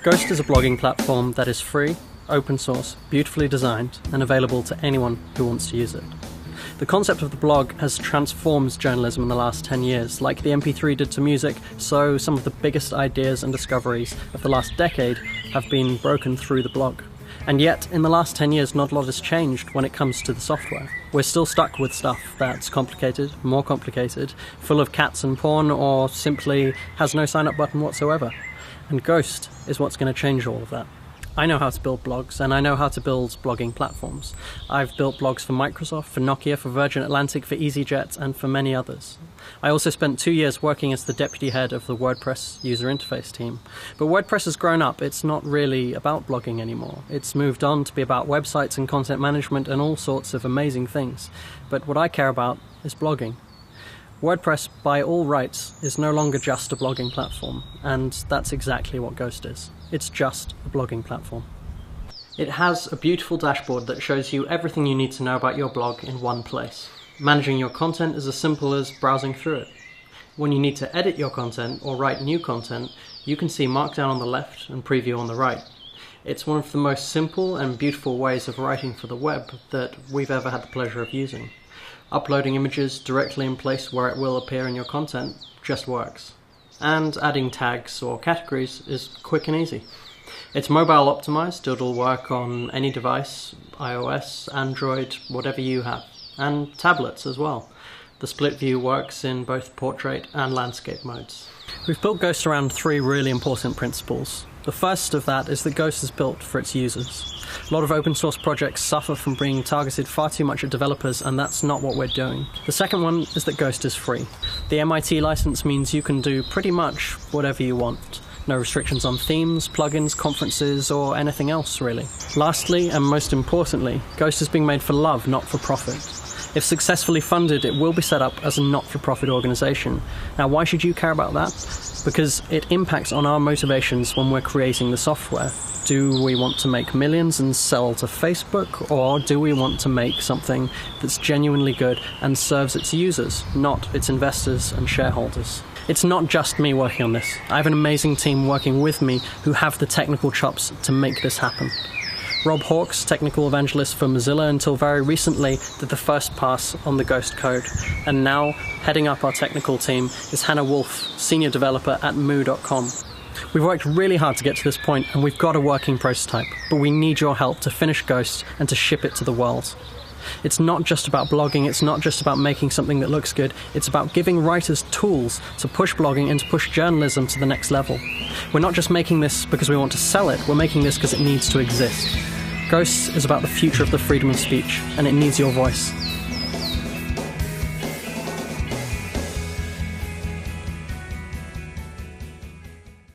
Ghost is a blogging platform that is free, open source, beautifully designed, and available to anyone who wants to use it. The concept of the blog has transformed journalism in the last 10 years. Like the MP3 did to music, so some of the biggest ideas and discoveries of the last decade have been broken through the blog. And yet, in the last 10 years, not a lot has changed when it comes to the software. We're still stuck with stuff that's complicated, more complicated, full of cats and porn, or simply has no sign-up button whatsoever. And Ghost is what's going to change all of that. I know how to build blogs, and I know how to build blogging platforms. I've built blogs for Microsoft, for Nokia, for Virgin Atlantic, for EasyJet, and for many others. I also spent 2 years working as the deputy head of the WordPress user interface team. But WordPress has grown up. It's not really about blogging anymore. It's moved on to be about websites and content management and all sorts of amazing things. But what I care about is blogging. WordPress, by all rights, is no longer just a blogging platform, and that's exactly what Ghost is. It's just a blogging platform. It has a beautiful dashboard that shows you everything you need to know about your blog in one place. Managing your content is as simple as browsing through it. When you need to edit your content or write new content, you can see Markdown on the left and Preview on the right. It's one of the most simple and beautiful ways of writing for the web that we've ever had the pleasure of using. Uploading images directly in place where it will appear in your content just works. And adding tags or categories is quick and easy. It's mobile optimized, it'll work on any device, iOS, Android, whatever you have, and tablets as well. The split view works in both portrait and landscape modes. We've built Ghost around 3 really important principles. The first of that is that Ghost is built for its users. A lot of open source projects suffer from being targeted far too much at developers, and that's not what we're doing. The second one is that Ghost is free. The MIT license means you can do pretty much whatever you want. No restrictions on themes, plugins, conferences, or anything else, really. Lastly, and most importantly, Ghost is being made for love, not for profit. If successfully funded, it will be set up as a not-for-profit organisation. Now, why should you care about that? Because it impacts on our motivations when we're creating the software. Do we want to make millions and sell to Facebook, or do we want to make something that's genuinely good and serves its users, not its investors and shareholders? It's not just me working on this. I have an amazing team working with me who have the technical chops to make this happen. Rob Hawkes, technical evangelist for Mozilla until very recently, did the first pass on the Ghost code. And now, heading up our technical team is Hannah Wolf, senior developer at moo.com. We've worked really hard to get to this point, and we've got a working prototype, but we need your help to finish Ghost and to ship it to the world. It's not just about blogging, it's not just about making something that looks good, it's about giving writers tools to push blogging and to push journalism to the next level. We're not just making this because we want to sell it, we're making this because it needs to exist. Ghost is about the future of the freedom of speech, and it needs your voice.